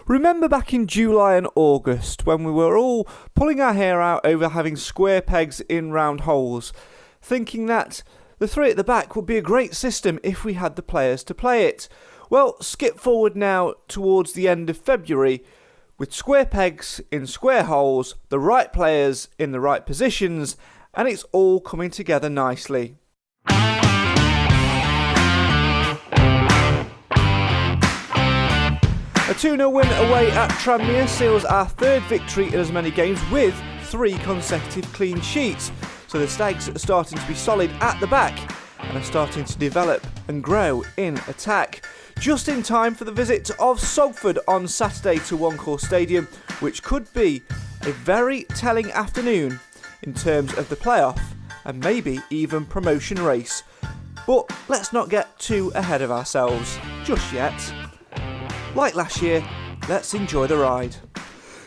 Remember back in July and August when we were all pulling our hair out over having square pegs in round holes, thinking that the three at the back would be a great system if we had the players to play it? Well, skip forward now towards the end of February, with square pegs in square holes, the right players in the right positions, and it's all coming together nicely. A 2-0 win away at Tranmere seals our third victory in as many games with 3 consecutive clean sheets. So the Stags are starting to be solid at the back and are starting to develop and grow in attack. Just in time for the visit of Salford on Saturday to One Call Stadium, which could be a very telling afternoon in terms of the playoff and maybe even promotion race. But let's not get too ahead of ourselves just yet. Like last year, let's enjoy the ride.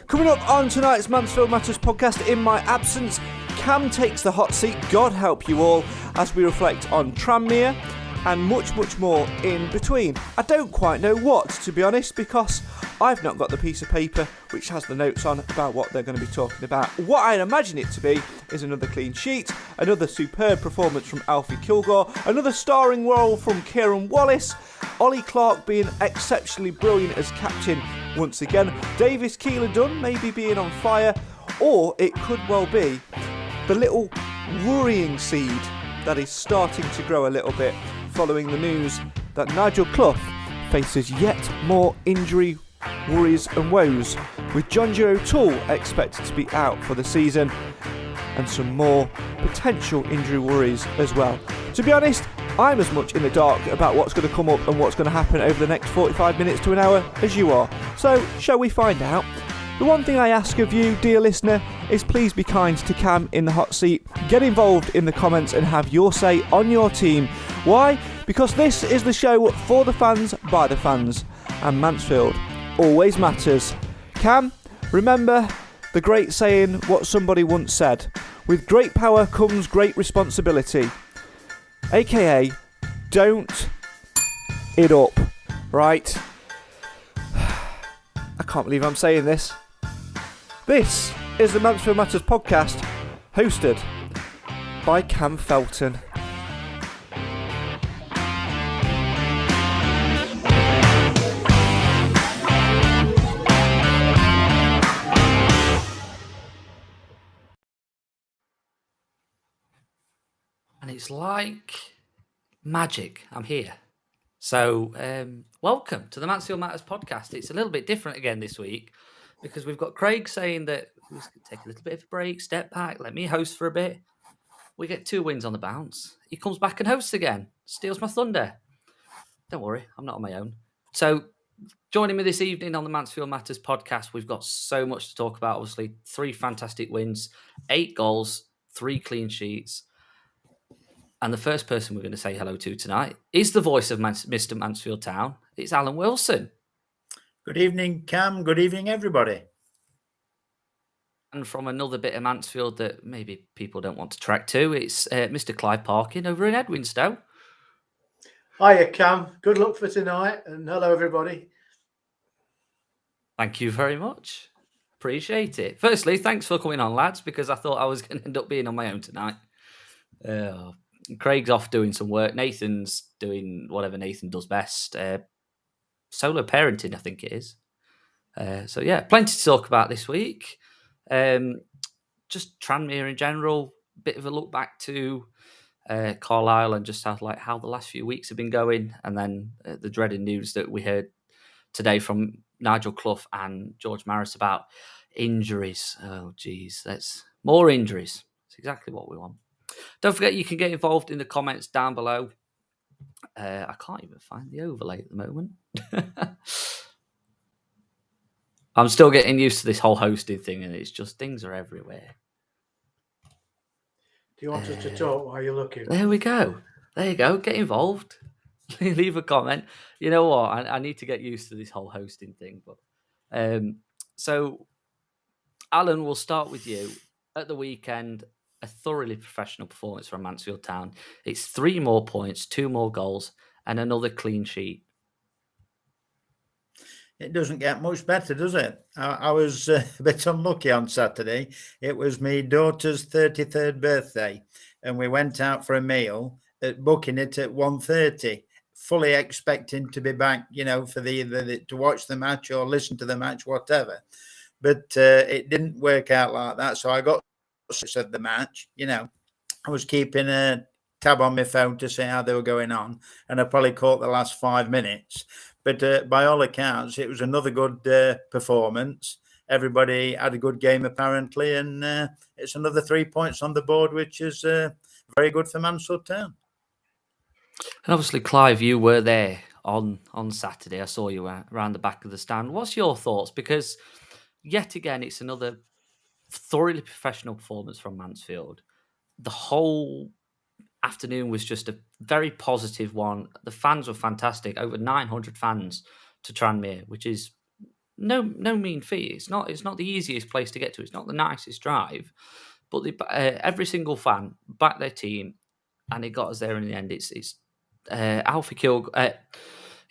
Coming up on tonight's Mansfield Matters podcast, in my absence, Cam takes the hot seat, God help you all, as we reflect on Tranmere and much, much more in between. I don't quite know what, to be honest, because I've not got the piece of paper which has the notes on about what they're going to be talking about. What I'd imagine it to be is another clean sheet, another superb performance from Alfie Kilgore, another starring role from Kieran Wallace, Ollie Clark being exceptionally brilliant as captain once again, Davis Keeler-Dunn maybe being on fire, or it could well be the little worrying seed that is starting to grow a little bit following the news that Nigel Clough faces yet more injury worries and woes, with John Joe O'Toole expected to be out for the season and some more potential injury worries as well. To be honest, I'm as much in the dark about what's going to come up and what's going to happen over the next 45 minutes to an hour as you are. So, shall we find out? The one thing I ask of you, dear listener, is please be kind to Cam in the hot seat. Get involved in the comments and have your say on your team. Why? Because this is the show for the fans, by the fans. And Mansfield always matters. Cam, remember the great saying, what somebody once said, with great power comes great responsibility. AKA, don't it up, right? I can't believe I'm saying this. This is the Mansfield Matters podcast, hosted by Cam Felton. And it's like magic. I'm here. So, welcome to the Mansfield Matters podcast. It's a little bit different again this week because we've got Craig saying that we take a little bit of a break, step back, let me host for a bit. We get 2 wins on the bounce. He comes back and hosts again, steals my thunder. Don't worry, I'm not on my own. So, joining me this evening on the Mansfield Matters podcast, we've got so much to talk about. Obviously, 3 fantastic wins, 8 goals, 3 clean sheets. And the first person we're going to say hello to tonight is the voice of Mr. Mansfield Town. It's Alan Wilson. Good evening, Cam. Good evening, everybody. And from another bit of Mansfield that maybe people don't want to track to, it's Mr. Clive Parkin over in Edwinstowe. Hiya, Cam. Good luck for tonight. And hello, everybody. Thank you very much. Appreciate it. Firstly, thanks for coming on, lads, because I thought I was going to end up being on my own tonight. Craig's off doing some work. Nathan's doing whatever Nathan does best. Solo parenting, I think it is. So, yeah, plenty to talk about this week. Just Tranmere in general. Bit of a look back to Carlisle and just how the last few weeks have been going. And then the dreaded news that we heard today from Nigel Clough and George Maris about injuries. Oh, geez, that's more injuries. It's exactly what we want. Don't forget, you can get involved in the comments down below. I can't even find the overlay at the moment. I'm still getting used to this whole hosting thing, and it's just things are everywhere. Do you want us to talk while you're looking? There we go. There you go. Get involved. Leave a comment. You know what? I need to get used to this whole hosting thing. But so, Alan, we'll start with you. At the weekend, a thoroughly professional performance from Mansfield Town. It's 3 more points, 2 more goals, and another clean sheet. It doesn't get much better, does it? I was a bit unlucky on Saturday. It was my daughter's 33rd birthday, and we went out for a meal, booking it at 1:30, fully expecting to be back, for to watch the match or listen to the match, whatever. But it didn't work out like that. So I got at the match. I was keeping a tab on my phone to see how they were going on, and I probably caught the last 5 minutes. But by all accounts, it was another good performance. Everybody had a good game apparently, and it's another 3 points on the board, which is very good for Mansfield Town. And obviously, Clive, you were there on Saturday. I saw you around the back of the stand. What's your thoughts? Because yet again, it's another thoroughly professional performance from Mansfield. The whole afternoon was just a very positive one. The fans were fantastic. Over 900 fans to Tranmere, which is no mean feat. It's not the easiest place to get to. It's not the nicest drive, but every single fan backed their team, and it got us there in the end. It's Alfie Kilgore.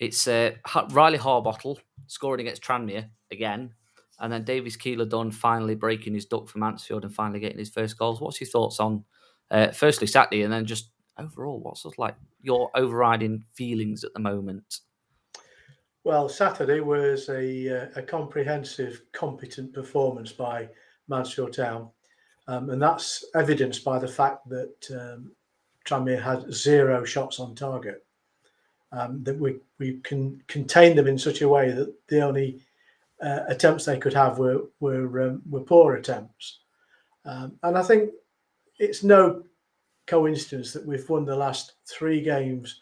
It's Riley Harbottle scoring against Tranmere again, and then Davies Keeler-Dunn finally breaking his duck for Mansfield and finally getting his first goals. What's your thoughts on firstly Saturday, and then just overall, what's sort of like your overriding feelings at the moment? Well, Saturday was a comprehensive, competent performance by Mansfield Town, and that's evidenced by the fact that Tranmere had 0 shots on target. That we can contain them in such a way that the only attempts they could have were poor attempts, and I think it's no coincidence that we've won the last 3 games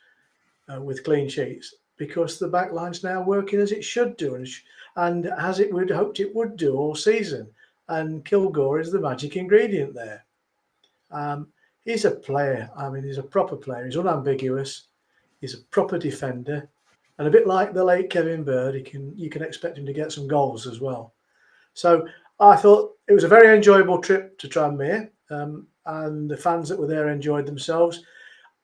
with clean sheets, because the back line's now working as it should do, and as it would hoped it would do all season. And Kilgore is the magic ingredient there. He's a player. I mean, he's a proper player. He's unambiguous. He's a proper defender, and a bit like the late Kevin Bird, you can expect him to get some goals as well. So I thought it was a very enjoyable trip to Tranmere, and the fans that were there enjoyed themselves.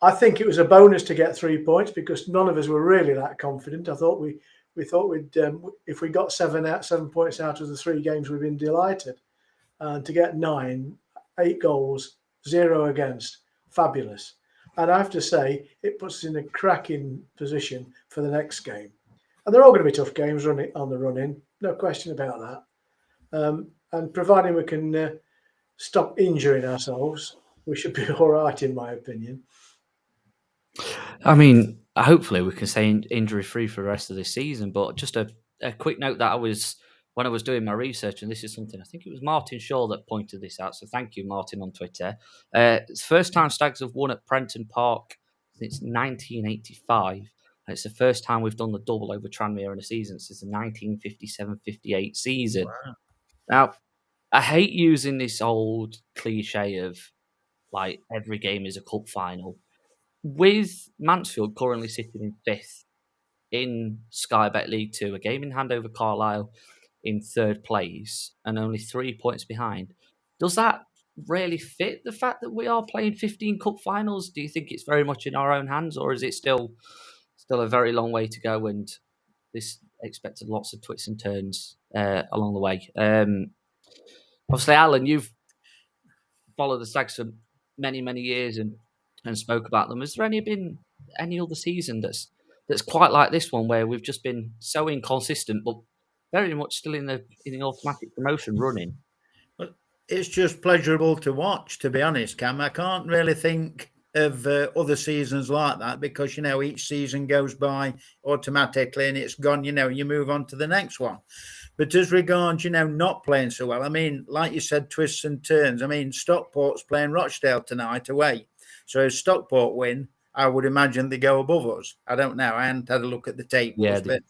I think it was a bonus to get 3 points, because none of us were really that confident. I thought we'd if we got 7 points out of the 3 games, we've been delighted. And to get 9, 8 goals, 0 against, fabulous. And I have to say, it puts us in a cracking position for the next game. And they're all going to be tough games on the run-in, no question about that. And providing we can stop injuring ourselves, we should be all right, in my opinion. I mean, hopefully we can stay injury-free for the rest of this season. But just a quick note that when I was doing my research, and this is something, I think it was Martin Shaw that pointed this out, so thank you, Martin, on Twitter. It's the first time Stags have won at Prenton Park since 1985, and it's the first time we've done the double over Tranmere in a season since the 1957-58 season. Wow. Now, I hate using this old cliche of, like, every game is a cup final. With Mansfield currently sitting in 5th in Sky Bet League 2, a game in hand over Carlisle in 3rd place and only 3 points behind, does that really fit the fact that we are playing 15 cup finals? Do you think it's very much in our own hands, or is it still a very long way to go and this expected lots of twists and turns along the way? Obviously, Alan, you've followed the Stags for many, many years and spoke about them. Has there been any other season that's quite like this one, where we've just been so inconsistent, but very much still in the automatic promotion running? It's just pleasurable to watch, to be honest, Cam. I can't really think of other seasons like that, because each season goes by automatically and it's gone. You move on to the next one. But as regards, not playing so well, I mean, like you said, twists and turns. I mean, Stockport's playing Rochdale tonight away. So if Stockport win, I would imagine they go above us. I don't know. I haven't had a look at the tables. But,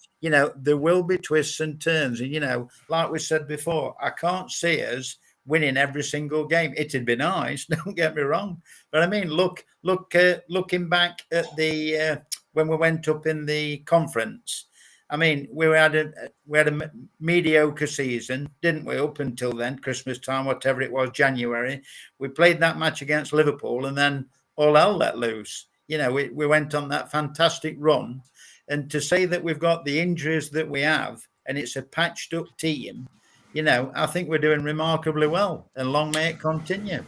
there will be twists and turns. And, like we said before, I can't see us winning every single game. It'd be nice, don't get me wrong. But, I mean, looking back at the when we went up in the conference, I mean, we had a mediocre season, didn't we, up until then, Christmas time, whatever it was, January. We played that match against Liverpool, and then all hell let loose. We went on that fantastic run. And to say that we've got the injuries that we have, and it's a patched up team, I think we're doing remarkably well, and long may it continue.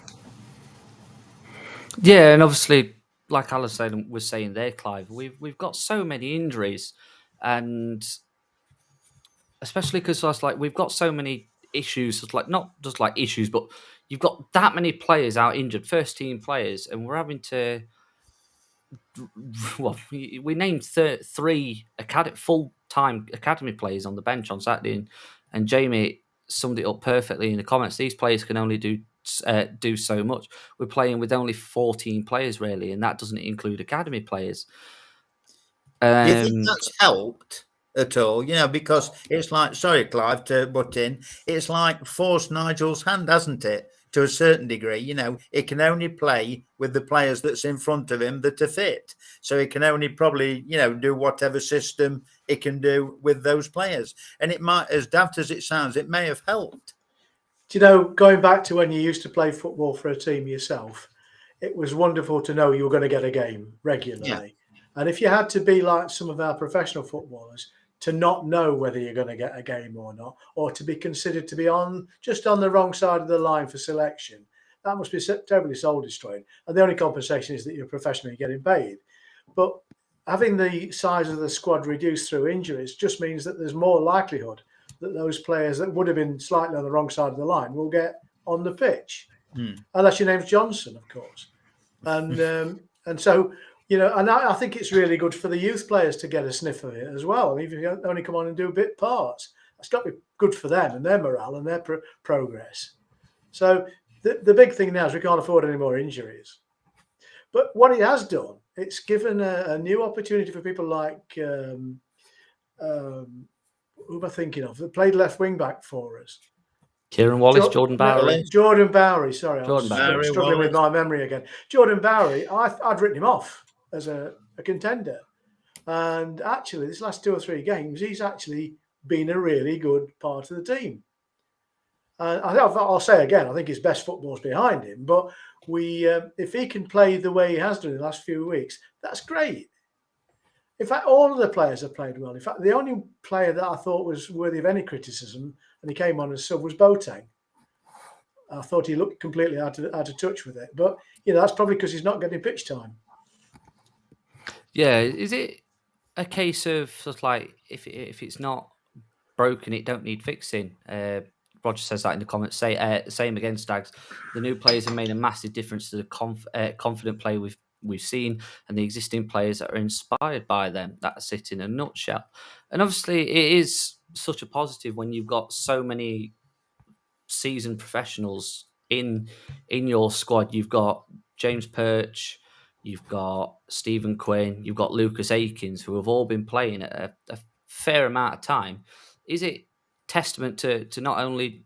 Yeah, and obviously, like Alan was saying there, Clive, we've got so many injuries, and especially because we've got so many issues, not just like issues, but you've got that many players out injured, first team players, and we're having to. Well, we named three full-time academy players on the bench on Saturday, and Jamie summed it up perfectly in the comments. These players can only do so much. We're playing with only 14 players really, and that doesn't include academy players. Do you think that's helped at all? Because it's like, sorry, Clive, to butt in, it's like forced Nigel's hand, hasn't it? To a certain degree, he can only play with the players that's in front of him that are fit. So he can only probably, do whatever system he can do with those players. And it might, as daft as it sounds, it may have helped. Do you know, going back to when you used to play football for a team yourself, it was wonderful to know you were going to get a game regularly. Yeah. And if you had to be like some of our professional footballers, to not know whether you're going to get a game or not, or to be considered to be just on the wrong side of the line for selection, that must be terribly soul destroying. And the only compensation is that you're professionally getting paid. But having the size of the squad reduced through injuries just means that there's more likelihood that those players that would have been slightly on the wrong side of the line will get on the pitch, unless your name's Johnson, of course. And so. And I think it's really good for the youth players to get a sniff of it as well. I mean, if you only come on and do bit parts, that's got to be good for them and their morale and their progress. So the big thing now is we can't afford any more injuries. But what it has done, it's given a new opportunity for people like, who am I thinking of, that played left wing back for us. Kieran Wallace, Jordan Bowery. Jordan Bowery, sorry. Jordan I'm struggling with my memory again. Jordan Bowery, I'd written him off as a contender. And actually, this last 2 or 3 games, he's actually been a really good part of the team. And I'll say again, I think his best football's behind him. But if he can play the way he has done in the last few weeks, that's great. In fact, all of the players have played well. In fact, the only player that I thought was worthy of any criticism, and he came on as sub, was Boateng. I thought he looked completely out of touch with it. But, that's probably because he's not getting pitch time. Yeah, is it a case of sort of like if it's not broken, it don't need fixing? Roger says that in the comments. Same against Stags. The new players have made a massive difference to the confident play we've seen, and the existing players that are inspired by them. That's it in a nutshell. And obviously, it is such a positive when you've got so many seasoned professionals in your squad. You've got James Perch. You've got Stephen Quinn, you've got Lucas Akins, who have all been playing at a fair amount of time. Is it testament to not only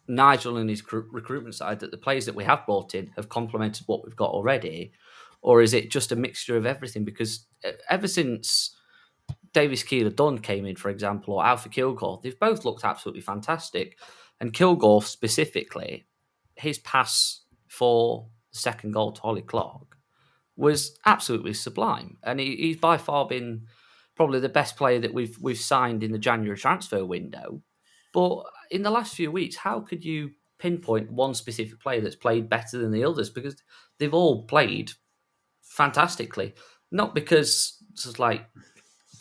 Nigel and his recruitment side that the players that we have brought in have complemented what we've got already, or is it just a mixture of everything? Because ever since Davis Keeler-Dunn came in, for example, or Alfie Kilgore, they've both looked absolutely fantastic. And Kilgore specifically, his pass for the second goal to Holly Clark was absolutely sublime, and he's by far been probably the best player that we've signed in the January transfer window. But in the last few weeks, how could you pinpoint one specific player that's played better than the others? Because they've all played fantastically, not because it's like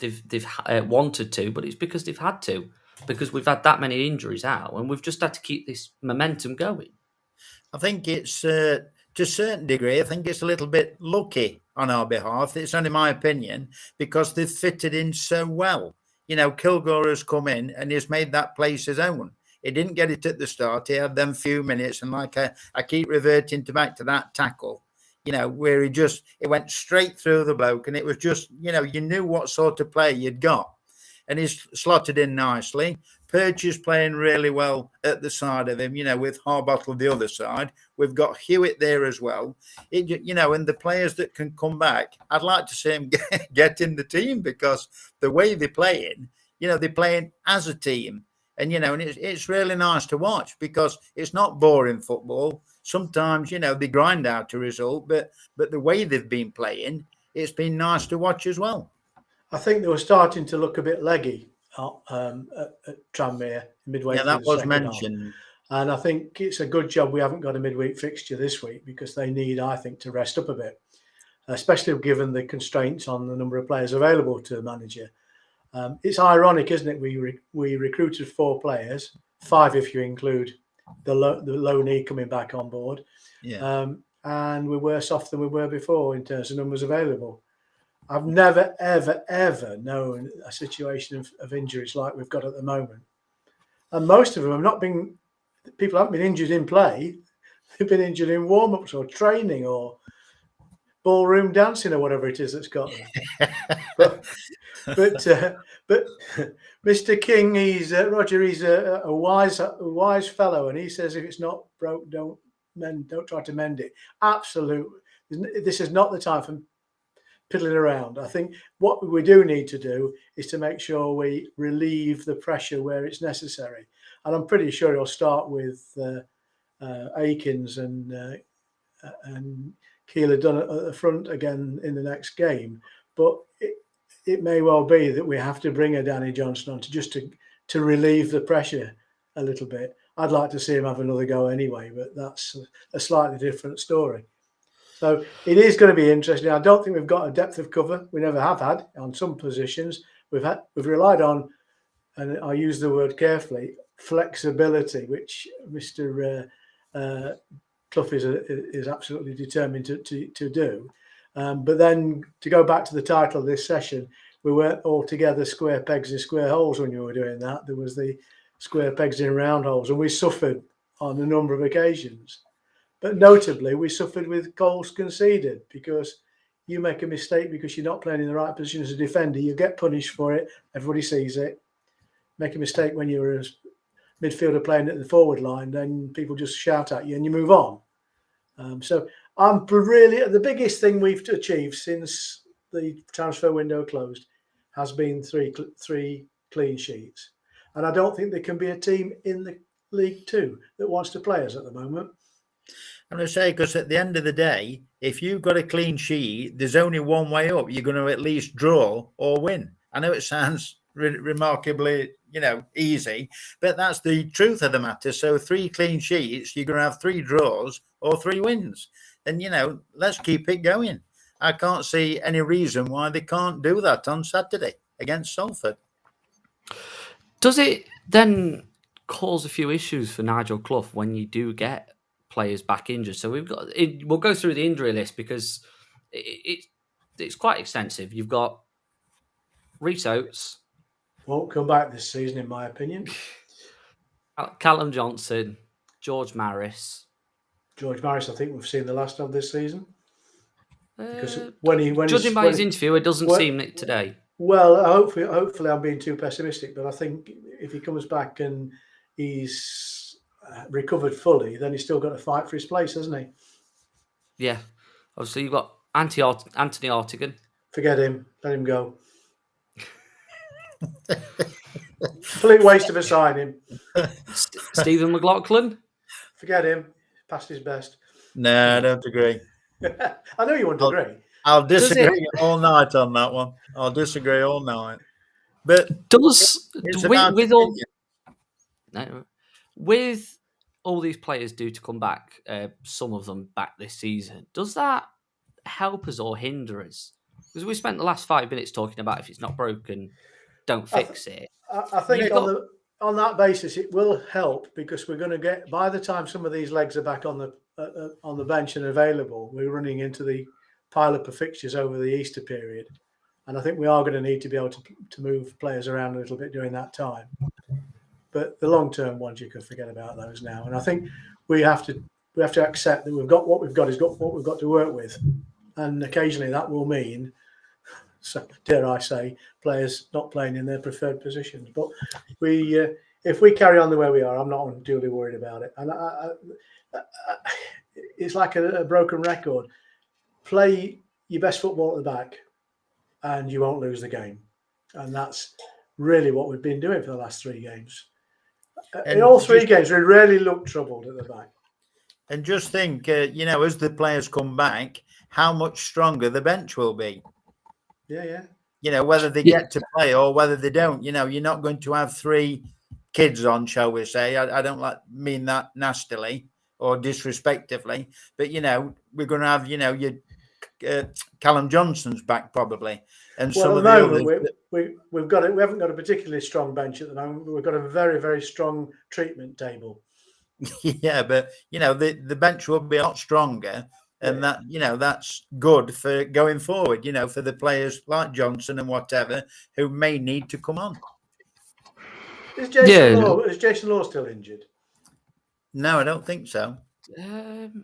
they've wanted to, but it's because they've had to, because we've had that many injuries out, and we've just had to keep this momentum going. I think it's to a certain degree, I think it's a little bit lucky on our behalf. It's only my opinion, because they've fitted in so well. Kilgore has come in and he's made that place his own. He didn't get it at the start. He had them few minutes, and like I keep reverting back to that tackle, where he went straight through the bloke, and it was just, you knew what sort of player you'd got. And he's slotted in nicely. Perch is playing really well at the side of him, with Harbottle the other side. We've got Hewitt there as well. And the players that can come back, I'd like to see him get in the team, because the way they're playing, they're playing as a team. And, and it's really nice to watch, because it's not boring football. Sometimes, they grind out a result, but the way they've been playing, it's been nice to watch as well. I think they were starting to look a bit leggy at Tranmere midway Yeah, through that the was second half. mentioned. And I think it's a good job we haven't got a midweek fixture this week, because they need, I think, to rest up a bit, especially given the constraints on the number of players available to the manager. It's ironic, isn't it? We recruited 4 players, 5 if you include the loanee coming back on board. Yeah. And we're worse off than we were before in terms of numbers available. I've never, ever, ever known a situation of injuries like we've got at the moment. And most of them have not been, people haven't been injured in play. They've been injured in warm-ups or training or ballroom dancing or whatever it is that's got them. but Mr. King, Roger. He's a wise fellow, and he says if it's not broke, don't try to mend it. Absolutely, this is not the time for piddling around. I think what we do need to do is to make sure we relieve the pressure where it's necessary, and I'm pretty sure he'll start with Akins and Keeler done at the front again in the next game, but it may well be that we have to bring a Danny Johnson on to relieve the pressure a little bit. I'd like to see him have another go anyway, but that's a slightly different story. So it is going to be interesting. I don't think we've got a depth of cover. We never have had on some positions. We've relied on, and I use the word carefully, flexibility, which Mr. Clough is absolutely determined to do. But then to go back to the title of this session, we weren't altogether square pegs in square holes when you were doing that. There was the square pegs in round holes, and we suffered on a number of occasions. But notably, we suffered with goals conceded, because you make a mistake because you're not playing in the right position as a defender, you get punished for it. Everybody sees it. Make a mistake when you're a midfielder playing at the forward line, then people just shout at you and you move on. So I'm really, the biggest thing we've achieved since the transfer window closed has been three clean sheets. And I don't think there can be a team in the League Two that wants to play us at the moment. I'm going to say, because at the end of the day, if you've got a clean sheet, there's only one way up. You're going to at least draw or win. I know it sounds remarkably, easy, but that's the truth of the matter. So 3 clean sheets, you're going to have 3 draws or 3 wins. And, let's keep it going. I can't see any reason why they can't do that on Saturday against Salford. Does it then cause a few issues for Nigel Clough when you do get players back injured? So we'll go through the injury list, because it's quite extensive. You've got Rhys Oates. Won't come back this season, in my opinion. Callum Johnson, George Maris. George Maris, I think we've seen the last of this season. Because judging by his interview, it doesn't seem it today. Well, hopefully I'm being too pessimistic, but I think if he comes back and he's recovered fully, then he's still got to fight for his place, hasn't he? Yeah. Obviously, you've got Anthony Artigan. Forget him. Let him go. Complete waste of a signing. Stephen McLaughlin. Forget him. Past his best. No, I don't agree. I know you won't agree. I'll disagree all night on that one. I'll disagree all night. But with all these players due to come back, some of them back this season, does that help us or hinder us? Because we spent the last 5 minutes talking about if it's not broken, don't fix it. I think on that basis, it will help, because we're going to get, by the time some of these legs are back on the bench and available, we're running into the pile up of fixtures over the Easter period. And I think we are going to need to be able to move players around a little bit during that time. But the long-term ones, you can forget about those now. And I think we have to accept that we've got what we've got to work with. And occasionally that will mean, so dare I say, players not playing in their preferred positions. But if we carry on the way we are, I'm not unduly worried about it. And it's like a broken record. Play your best football at the back and you won't lose the game. And that's really what we've been doing for the last 3 games. In all 3 games, we really looked troubled at the back. And just think, as the players come back, how much stronger the bench will be. Yeah. whether they get to play or whether they don't. You're not going to have 3 kids on, shall we say. I don't mean that nastily or disrespectively, but we're going to have your Callum Johnson's back probably, and well, some at of the the moment others. we haven't got a particularly strong bench at the moment, but we've got a very, very strong treatment table. Yeah, but the bench will be a lot stronger, and that that's good for going forward. For the players like Johnson and whatever who may need to come on. Is Jason Law still injured? No, I don't think so.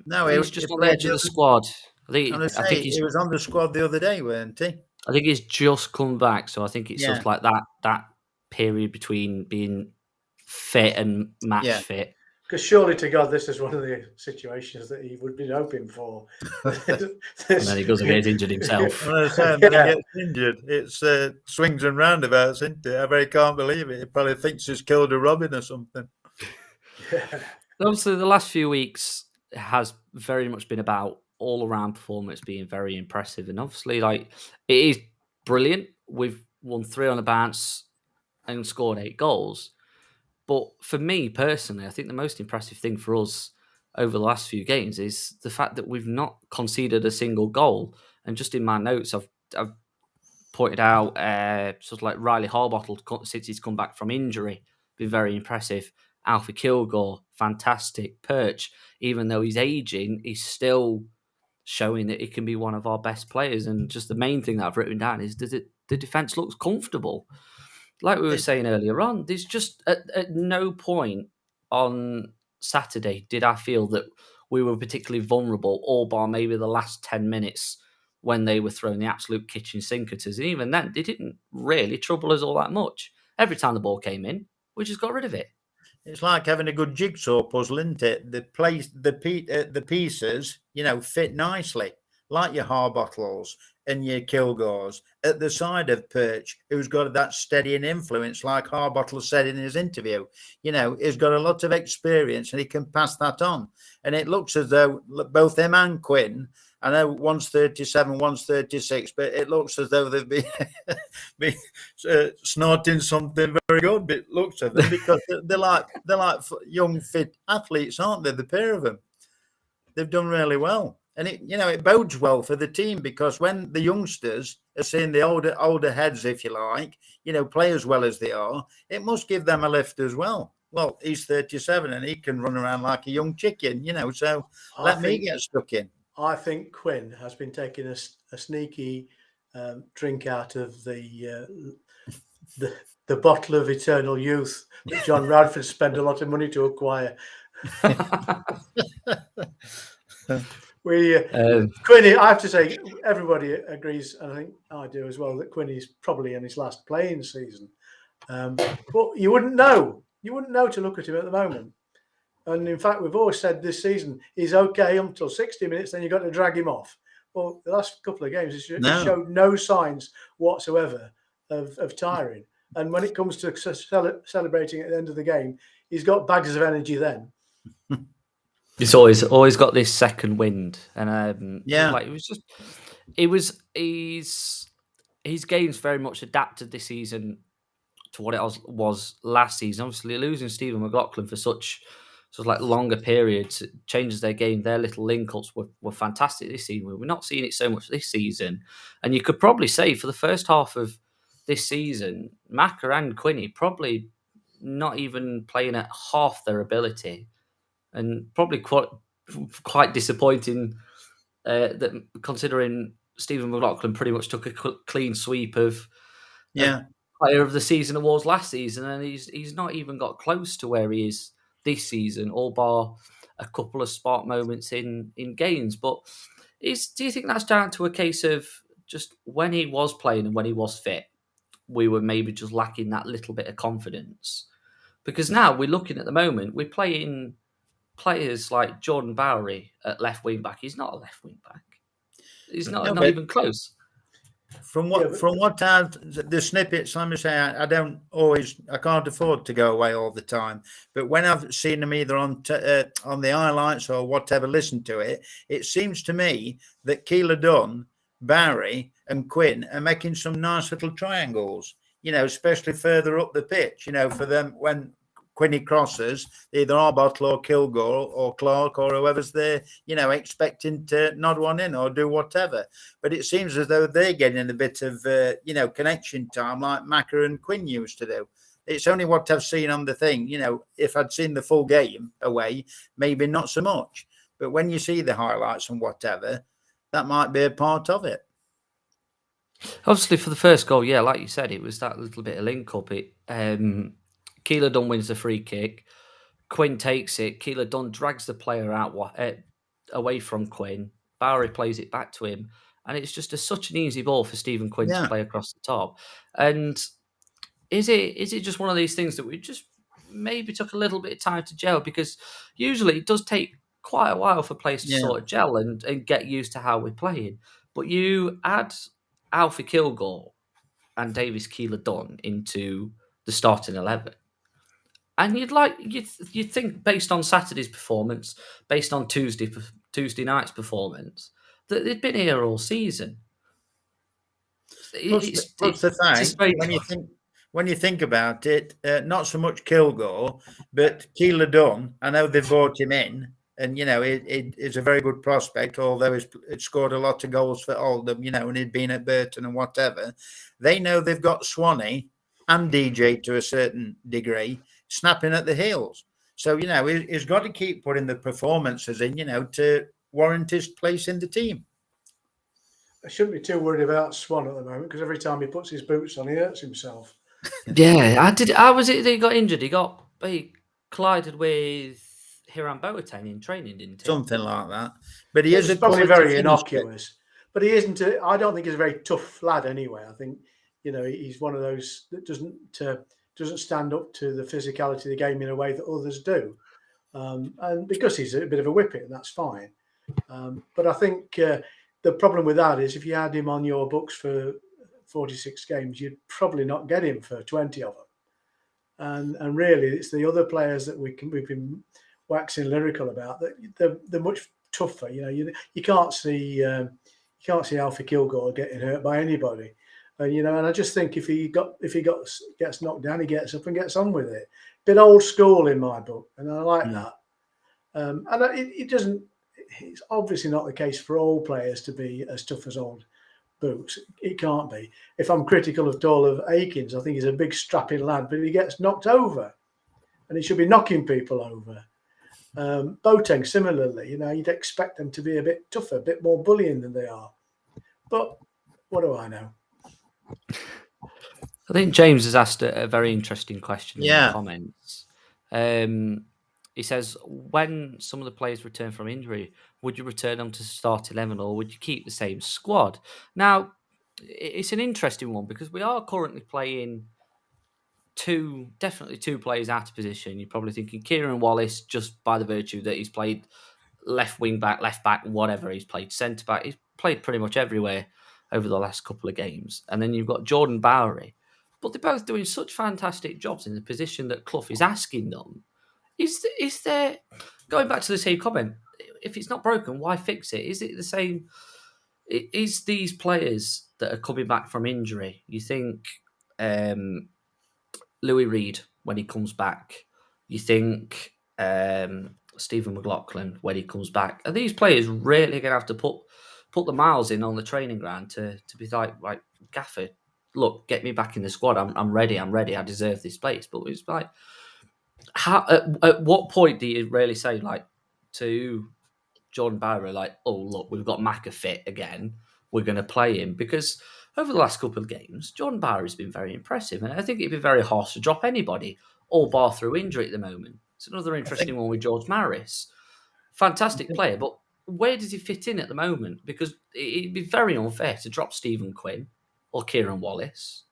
No, he's just on the edge of the squad. I think he was on the squad the other day, weren't he? I think he's just come back, so I think it's just like that period between being fit and match fit. Because surely to God, this is one of the situations that he would be hoping for. And then he goes and gets injured himself. When he gets injured, it's swings and roundabouts, isn't it? I very can't believe it. He probably thinks he's killed a robin or something. Obviously, the last few weeks has very much been about all-around performance being very impressive, and obviously, it is brilliant. We've won 3 on the bounce and scored 8 goals. But for me personally, I think the most impressive thing for us over the last few games is the fact that we've not conceded a single goal. And just in my notes, I've pointed out sort of like Riley Harbottle since he's come back from injury, been very impressive. Alfie Kilgore, fantastic. Perch, even though he's aging, he's still showing that he can be one of our best players. And just the main thing that I've written down is the defence looks comfortable. Like we were saying earlier on, there's just at no point on Saturday did I feel that we were particularly vulnerable, all bar maybe the last 10 minutes when they were throwing the absolute kitchen sink at us. And even then, they didn't really trouble us all that much. Every time the ball came in, we just got rid of it. It's like having a good jigsaw puzzle, isn't it? The pieces, fit nicely, like your Harbottles and your Kilgores at the side of Perch, who's got that steadying influence, like Harbottle said in his interview. He's got a lot of experience and he can pass that on. And it looks as though both him and Quinn, I know one's 37, one's 36, but it looks as though they've been snorting something very good. But it looks at them because they're like young fit athletes, aren't they? The pair of them, they've done really well, and it bodes well for the team because when the youngsters are seeing the older heads, if you like, play as well as they are, it must give them a lift as well. Well, he's 37 and he can run around like a young chicken, so let me get stuck in. I think Quinn has been taking a sneaky drink out of the bottle of eternal youth that John Radford spent a lot of money to acquire. Quinny, I have to say, everybody agrees, and I think I do as well, that Quinny's probably in his last playing season. But you wouldn't know. You wouldn't know to look at him at the moment. And in fact, we've always said this season he's okay until 60 minutes, then you've got to drag him off. Well, the last couple of games, he showed no signs whatsoever of tiring. And when it comes to celebrating at the end of the game, he's got bags of energy then. He's always got this second wind. And his game's very much adapted this season to what it was last season. Obviously, losing Stephen McLaughlin for such longer periods, it changes their game. Their little link-ups were fantastic this season. We're not seeing it so much this season. And you could probably say for the first half of this season, Macca and Quinny probably not even playing at half their ability. And probably quite disappointing that considering Stephen McLaughlin pretty much took a clean sweep of player of the season awards last season, and he's not even got close to where he is this season, all bar a couple of spark moments in games. But do you think that's down to a case of just when he was playing and when he was fit, we were maybe just lacking that little bit of confidence? Because now we're looking at the moment, we're playing players like Jordan Bowery at left wing back. He's not a left wing back. He's not even close. From what the snippets, let me say, I can't afford to go away all the time. But when I've seen them either on the highlights or whatever, listen to it, it seems to me that Keeler Dunn Barry and Quinn are making some nice little triangles, especially further up the pitch, for them when Quinny crosses, either Arbottle or Kilgore or Clark or whoever's there, expecting to nod one in or do whatever. But it seems as though they're getting a bit of, connection time like Macca and Quinn used to do. It's only what I've seen on the thing. If I'd seen the full game away, maybe not so much. But when you see the highlights and whatever, that might be a part of it. Obviously, for the first goal, yeah, like you said, it was that little bit of link-up. Keeler Dunn wins the free kick. Quinn takes it. Keeler Dunn drags the player out away from Quinn. Bowery plays it back to him. And it's just such an easy ball for Stephen Quinn to play across the top. And is it just one of these things that we just maybe took a little bit of time to gel? Because usually it does take quite a while for players to sort of gel and get used to how we're playing. But you add Alfie Kilgore and Davis Keeler Dunn into the starting 11. And you'd think, based on Saturday's performance, based on Tuesday night's performance, that they'd been here all season. What's the thing? When you think about it, not so much Kilgore, but Keeler Dunn. I know they've brought him in, and it is a very good prospect. Although he's scored a lot of goals for Oldham, and he'd been at Burton and whatever. They know they've got Swanee and DJ to a certain degree snapping at the heels. So, he's got to keep putting the performances in, to warrant his place in the team. I shouldn't be too worried about Swan at the moment because every time he puts his boots on, he hurts himself. Yeah, How was it that he got injured? He collided with Hiram Boateng in training, didn't he? Something like that. But he is probably very innocuous. But he isn't. I don't think he's a very tough lad anyway. I think, he's one of those that doesn't stand up to the physicality of the game in a way that others do. And because he's a bit of a whippet, that's fine. But I think the problem with that is if you had him on your books for 46 games, you'd probably not get him for 20 of them. And really, it's the other players that we've been waxing lyrical about that they're much tougher. You can't see Alfie Kilgore getting hurt by anybody. And I just think if he gets knocked down, he gets up and gets on with it. Bit old school in my book, and I like that. And it doesn't. It's obviously not the case for all players to be as tough as old boots. It can't be. If I'm critical at all of Akins, I think he's a big strapping lad, but he gets knocked over, and he should be knocking people over. Boateng similarly, you'd expect them to be a bit tougher, a bit more bullying than they are. But what do I know? I think James has asked a very interesting question in the comments. He says, when some of the players return from injury, would you return them to start 11 or would you keep the same squad? Now, it's an interesting one because we are currently playing definitely two players out of position. You're probably thinking Kieran Wallace, just by the virtue that he's played left wing back, left back, whatever. He's played centre back. He's played pretty much everywhere over the last couple of games. And then you've got Jordan Bowery. But they're both doing such fantastic jobs in the position that Clough is asking them. Is there, going back to the same comment, if it's not broken, why fix it? Is it the same? Is these players that are coming back from injury, you think Louis Reed, when he comes back, you think Stephen McLaughlin, when he comes back, are these players really going to have to put the miles in on the training ground to be like Gaffer, look, get me back in the squad. I'm ready. I deserve this place. But it's like, how? At what point do you really say to Jordan Bowery, oh look, we've got Macca fit again. We're going to play him? Because over the last couple of games, Jordan Bowery's been very impressive, and I think it'd be very harsh to drop anybody, all bar through injury at the moment. It's another interesting one with George Maris, fantastic player, but where does he fit in at the moment? Because it'd be very unfair to drop Stephen Quinn or Kieran Wallace.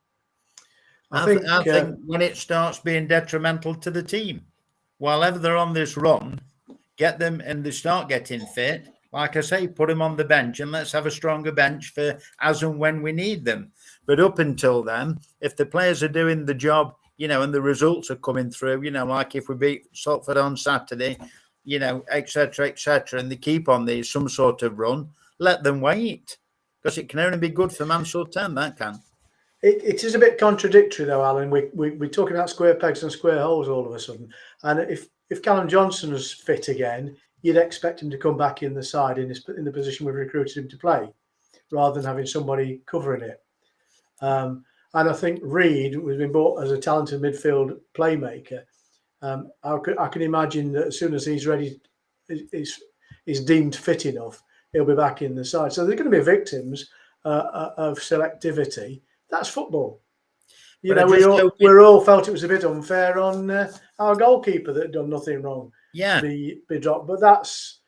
I think when it starts being detrimental to the team, while ever they're on this run, get them and they start getting fit. Like I say, put them on the bench and let's have a stronger bench for as and when we need them. But up until then, if the players are doing the job, and the results are coming through, like if we beat Salford on Saturday, et cetera, and they keep on some sort of run, let them wait. because it can only be good for Mansfield Town, that can. It is a bit contradictory though, Alan. We're talking about square pegs and square holes all of a sudden. And if Callum Johnson was fit again, you'd expect him to come back in the side in the position we've recruited him to play, rather than having somebody covering it. And I think Reid has been bought as a talented midfield playmaker. I can imagine that as soon as he's ready, is deemed fit enough, he'll be back in the side. So they're going to be victims of selectivity. That's football. You know, we all felt it was a bit unfair on our goalkeeper that had done nothing wrong. Yeah, Be dropped, but that's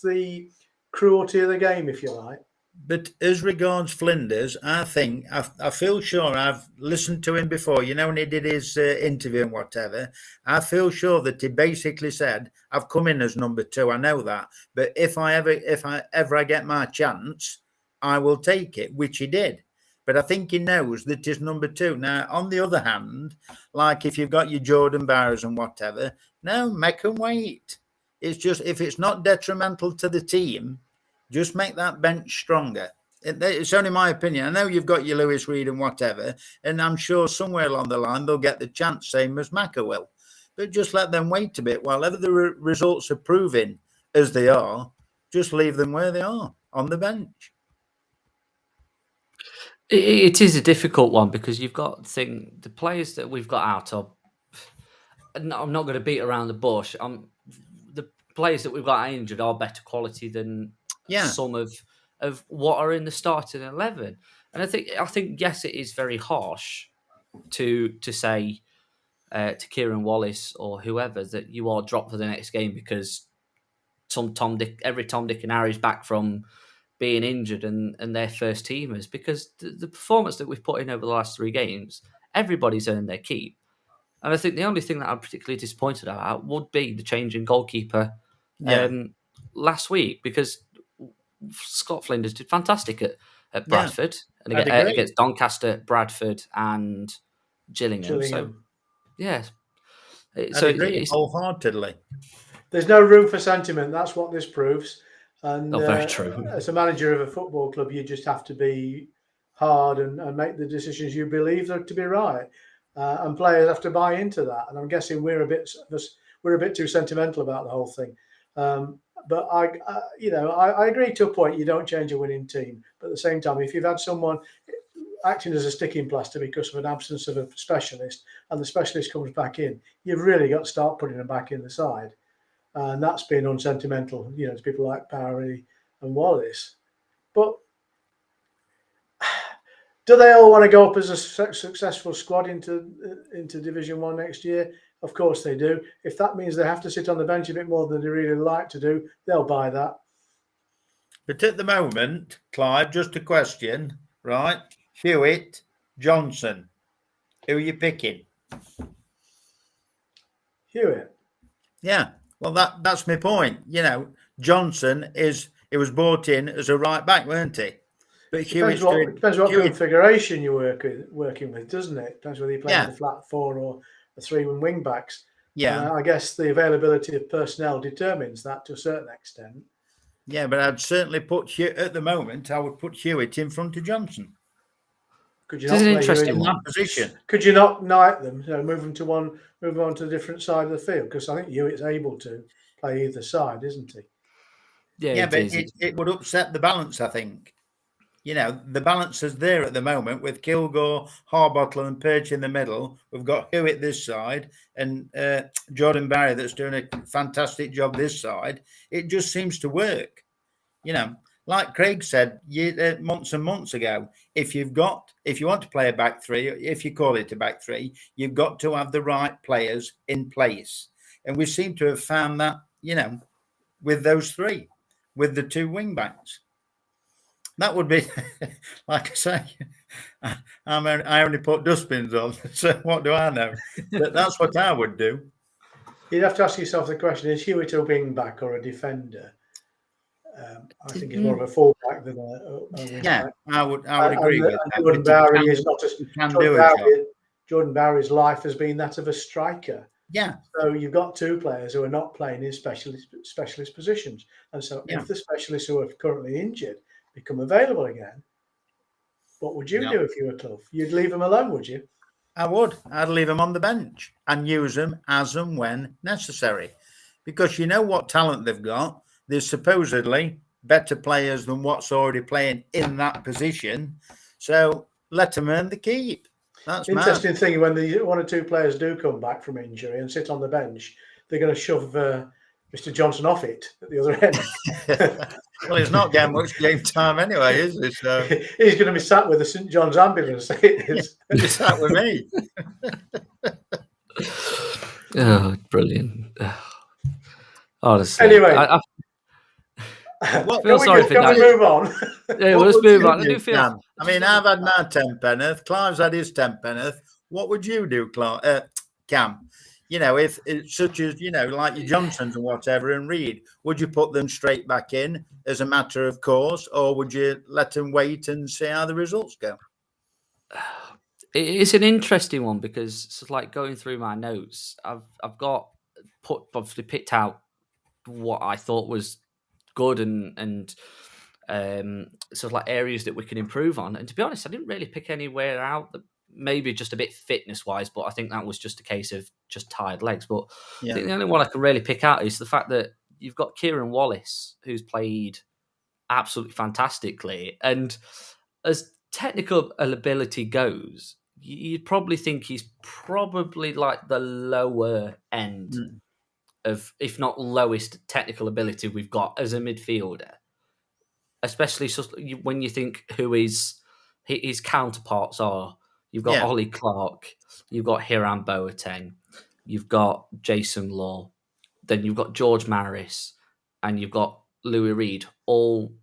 the cruelty of the game, if you like. but as regards Flinders, I think I feel sure I've listened to him before. You know, when he did his interview and whatever, I feel sure that he basically said, "I've come in as number 2. I know that, but if I ever get my chance, I will take it," which he did. But I think he knows that he's number 2. Now, on the other hand, like if you've got your Jordan Barrows and whatever, no, make them wait. It's just, if it's not detrimental to the team, just make that bench stronger. It's only my opinion. I know you've got your Lewis Reid and whatever, and I'm sure somewhere along the line they'll get the chance, same as Macca will. But just let them wait a bit. While the results are proving as they are, just leave them where they are, on the bench. It is a difficult one because you've got the players that we've got out of. I'm not going to beat around the bush. The players that we've got injured are better quality than some of what are in the starting 11. And I think yes, it is very harsh to say to Kieran Wallace or whoever that you are dropped for the next game because every Tom, Dick, and Harry's back from being injured and their first teamers, because the performance that we've put in over the last 3 games, everybody's earned their keep. And I think the only thing that I'm particularly disappointed about would be the change in goalkeeper last week, because Scott Flinders did fantastic at Bradford and against Doncaster, Bradford and Gillingham. So, yeah. I agree wholeheartedly. There's no room for sentiment. That's what this proves. And very true. As a manager of a football club, you just have to be hard and make the decisions you believe to be right. And players have to buy into that. And I'm guessing we're a bit too sentimental about the whole thing. But I agree to a point. You don't change a winning team, but at the same time, if you've had someone acting as a sticking plaster because of an absence of a specialist, and the specialist comes back in, you've really got to start putting them back in the side. And that's been unsentimental, to people like Parry and Wallace. But do they all want to go up as a successful squad into Division 1 next year? Of course they do. If that means they have to sit on the bench a bit more than they really like to do, they'll buy that. But at the moment, Clive, just a question, right? Hewitt, Johnson, who are you picking? Hewitt. Yeah. Well, that's my point. Johnson he was brought in as a right back, weren't he? But depends what configuration you're working with, doesn't it? Depends whether you're playing with a flat 4 or a 3 wing backs. Yeah. I guess the availability of personnel determines that to a certain extent. Yeah, but I'd certainly at the moment, I would put Hewitt in front of Johnson. Could you not play interesting in that position? Could you not knight them? Move on to a different side of the field, because I think Hewitt's able to play either side, isn't he? Yeah, but it would upset the balance, I think. The balance is there at the moment with Kilgore, Harbottle and Perch in the middle. We've got Hewitt this side and Jordan Barry that's doing a fantastic job this side. It just seems to work. Like Craig said months and months ago, if you want to play a back 3, if you call it a back 3, you've got to have the right players in place. And we seem to have found that, with those 3, with the 2 wing backs. That would be, like I say, I only put dustbins on, so what do I know? But that's what I would do. You'd have to ask yourself the question, is Hewitt a wing back or a defender? I think he's more of a fullback than a wing back. I would agree with that. Jordan Barry is not a Jordan Barry's life has been that of a striker. Yeah. So you've got 2 players who are not playing in specialist positions. And so if the specialists who are currently injured become available again, what would you do if you were Clough? You'd leave them alone, would you? I would. I'd leave them on the bench and use them as and when necessary, because you know what talent they've got. There's supposedly better players than what's already playing in that position. So let them earn the keep. That's interesting thing. When the one or two players do come back from injury and sit on the bench, they're going to shove Mr. Johnson off it at the other end. Well, he's not getting much game time anyway, is he? So he's going to be sat with the St. John's ambulance. He's sat with me. Oh, brilliant! Honestly, anyway, I can feel sorry for that. Can we move on? Yeah, let's move on. I do feel. I mean, I've had my 10 penneth. Clive's had his 10 penneth. What would you do, Cam? You know, if it's such as, you know, like your Johnsons and whatever and Reed, would you put them straight back in as a matter of course, or would you let them wait and see how the results go? It's an interesting one because it's like going through my notes. I've obviously picked out what I thought was good and sort of like areas that we can improve on. And to be honest, I didn't really pick anywhere out that maybe just a bit fitness wise, but I think that was just a case of just tired legs. But I think the only one I can really pick out is the fact that you've got Kieran Wallace, who's played absolutely fantastically. And as technical ability goes, you'd probably think he's probably like the lower end of, if not lowest technical ability we've got as a midfielder. Especially when you think who his counterparts are. You've got Ollie Clark, you've got Hiram Boateng, you've got Jason Law, then you've got George Maris, and you've got Louis Reed, all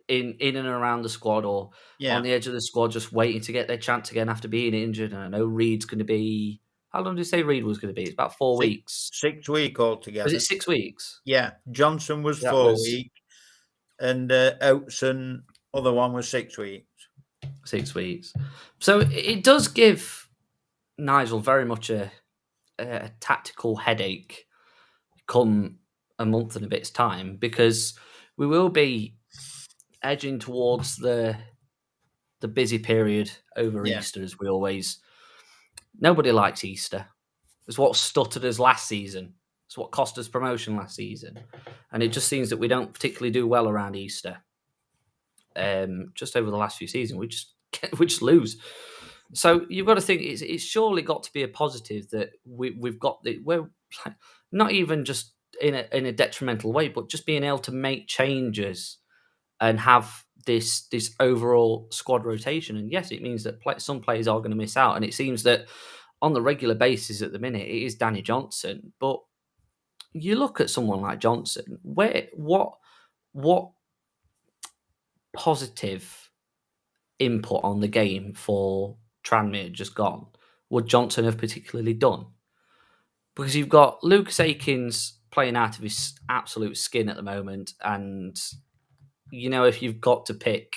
in and around the squad or on the edge of the squad, just waiting to get their chance again after being injured. And I know Reed's going to be... How long did you say Reed was going to be? It's about 4 weeks. 6 weeks altogether. Was it 6 weeks? Yeah. Johnson was 4 weeks. And Oates and other one was 6 weeks. 6 weeks. So it does give Nigel very much a tactical headache come a month and a bit's time, because we will be edging towards the busy period over Easter, as we always... Nobody likes Easter. It's what stuttered us last season. It's what cost us promotion last season. And it just seems that we don't particularly do well around Easter. Just over the last few seasons, we just lose. So you've got to think it's surely got to be a positive that we've got we're not even just in a detrimental way, but just being able to make changes and have this overall squad rotation. And yes, it means that some players are going to miss out. And it seems that on the regular basis at the minute, it is Danny Johnson. But you look at someone like Johnson, what positive input on the game for Tranmere just gone would Johnson have particularly done? Because you've got Lucas Akins playing out of his absolute skin at the moment, and you know, if you've got to pick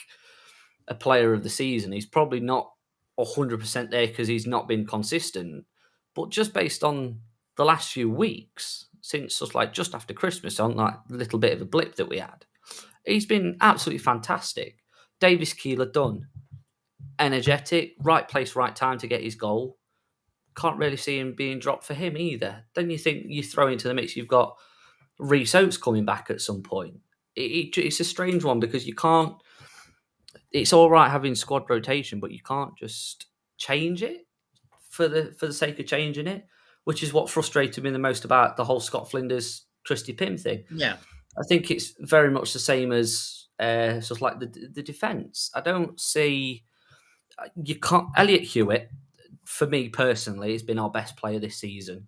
a player of the season, he's probably not 100% there because he's not been consistent. But just based on the last few weeks, since just after Christmas, on that little bit of a blip that we had, he's been absolutely fantastic. Davis Keeler done. Energetic, right place, right time to get his goal. Can't really see him being dropped for him either. Then you think you throw into the mix, you've got Reece Oates coming back at some point. It's a strange one because you can't... It's all right having squad rotation, but you can't just change it for the sake of changing it, which is what frustrated me the most about the whole Scott Flinders, Christy Pym thing. Yeah. I think it's very much the same as sort of like the defence. I don't see... You can't... Elliot Hewitt, for me personally, has been our best player this season.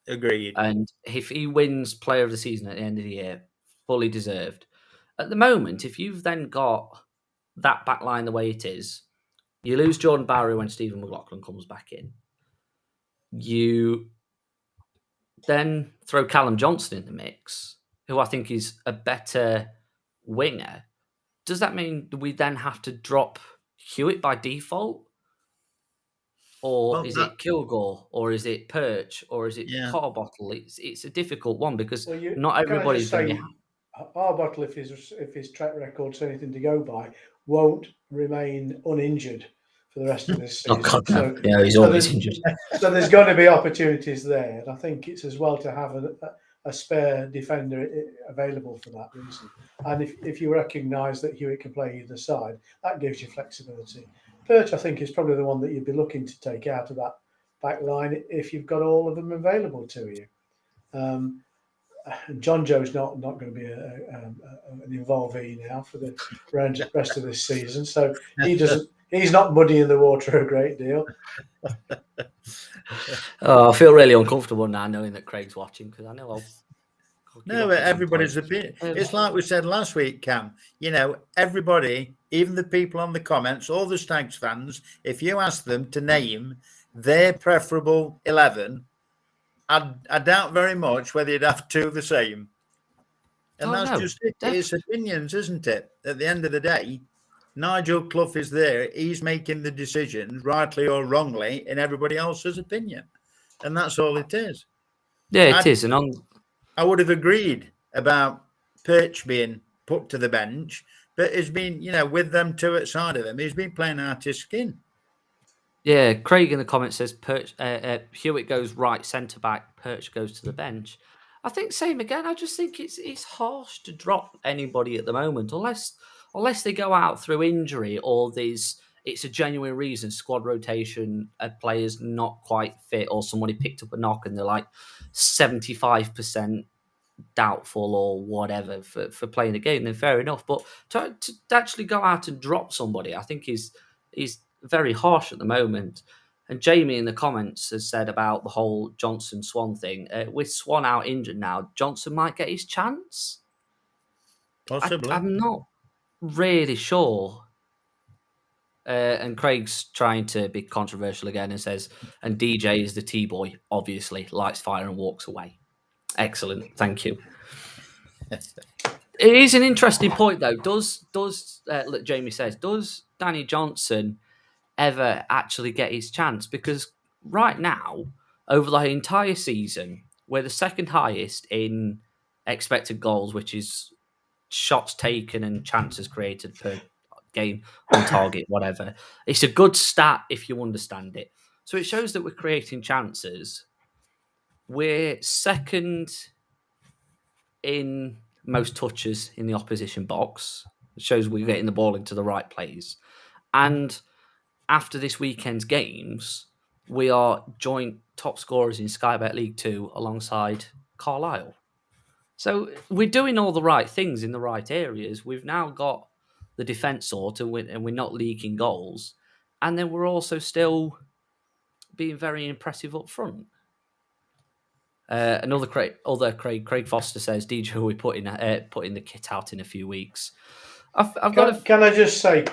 Agreed. And if he wins Player of the Season at the end of the year, fully deserved. At the moment, if you've then got that back line the way it is, you lose Jordan Barry when Stephen McLaughlin comes back in. You then throw Callum Johnson in the mix, who I think is a better winger. Does that mean we then have to drop Hewitt by default? Or is it Kilgore? Or is it Perch? Or is it Carbottle? It's a difficult one because not everybody's going to... Arbottle, if his track record's anything to go by, won't remain uninjured for the rest of this Oh season. God, no. Yeah, he's always injured. So there's going to be opportunities there, and I think it's as well to have a spare defender available for that reason. And if you recognise that Hewitt can play either side, that gives you flexibility. Perch, I think, is probably the one that you'd be looking to take out of that back line if you've got all of them available to you. John Joe's not going to be an involvee now for the rest of this season, so he's not muddying the water a great deal. I feel really uncomfortable now knowing that Craig's watching, because I know I'll No, but everybody's opinion. It's like we said last week, Cam. Everybody, even the people on the comments, all the Stags fans, if you ask them to name their preferable 11, I doubt very much whether you'd have two the same. And that's just it. It's opinions, isn't it? At the end of the day, Nigel Clough is there. He's making the decisions, rightly or wrongly, in everybody else's opinion. And that's all it is. Yeah, it is. And I would have agreed about Perch being put to the bench, but he's been, with them two outside of him, he's been playing out his skin. Yeah, Craig in the comments says Perch, Hewitt goes right centre back, Perch goes to the bench. I think same again. I just think it's harsh to drop anybody at the moment unless they go out through injury or it's a genuine reason, squad rotation, a player's not quite fit or somebody picked up a knock and they're like 75% doubtful or whatever for playing the game, then fair enough. But to actually go out and drop somebody, I think is very harsh at the moment. And Jamie in the comments has said about the whole Johnson-Swan thing. With Swan out injured now, Johnson might get his chance. Possibly. I'm not really sure. And Craig's trying to be controversial again and says, and DJ is the T-boy, obviously, lights fire and walks away. Excellent, thank you. It is an interesting point, though. Does look, Jamie says, does Danny Johnson ever actually get his chance? Because right now, over the entire season, we're the second highest in expected goals, which is shots taken and chances created per game on target, whatever. It's a good stat if you understand it. So it shows that we're creating chances. We're second in most touches in the opposition box. It shows we're getting the ball into the right place. And after this weekend's games, we are joint top scorers in Sky Bet League 2 alongside Carlisle. So we're doing all the right things in the right areas. We've now got the defence sorted and we're not leaking goals. And then we're also still being very impressive up front. Craig Foster says, DJ will be putting the kit out in a few weeks. Can I just say,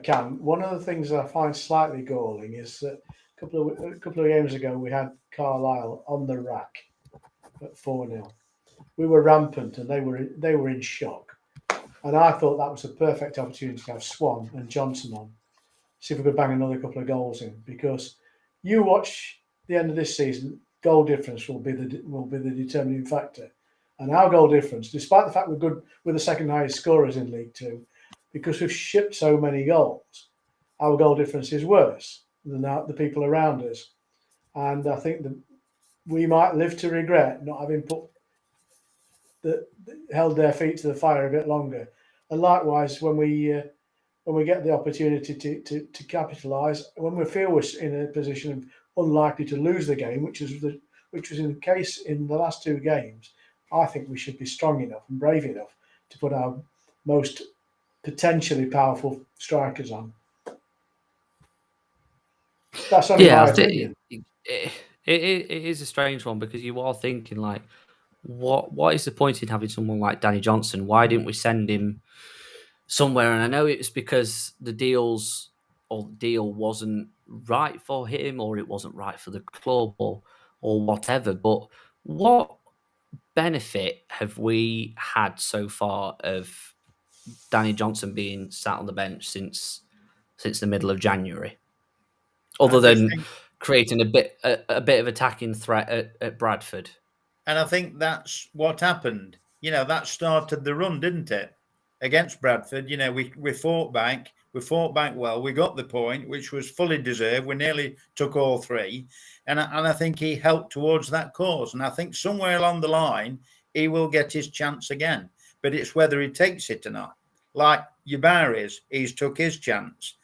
Cam, one of the things that I find slightly galling is that a couple of games ago we had Carlisle on the rack at 4-0. We were rampant and they were in shock. And I thought that was a perfect opportunity to have Swan and Johnson on. See if we could bang another couple of goals in. Because you watch the end of this season, goal difference will be the determining factor. And our goal difference, despite the fact we're the second highest scorers in League 2, because we've shipped so many goals, our goal difference is worse than the people around us. And I think that we might live to regret not having held their feet to the fire a bit longer. And likewise, when we get the opportunity to capitalise, when we feel we're in a position of unlikely to lose the game, which was in the case in the last two games, I think we should be strong enough and brave enough to put our most potentially powerful strikers on. That's only my opinion. It is a strange one because you are thinking like, what is the point in having someone like Danny Johnson? Why didn't we send him somewhere? And I know it's because the deal wasn't right for him, or it wasn't right for the club, or whatever. But what benefit have we had so far of Danny Johnson being sat on the bench since the middle of January, other than creating a bit of attacking threat at Bradford? And I think that's what happened. that started the run, didn't it? Against Bradford, we fought back. We fought back well. We got the point, which was fully deserved. We nearly took all three. And I think he helped towards that cause. And I think somewhere along the line, he will get his chance again. But it's whether he takes it or not. Like Yubaris, he's took his chance.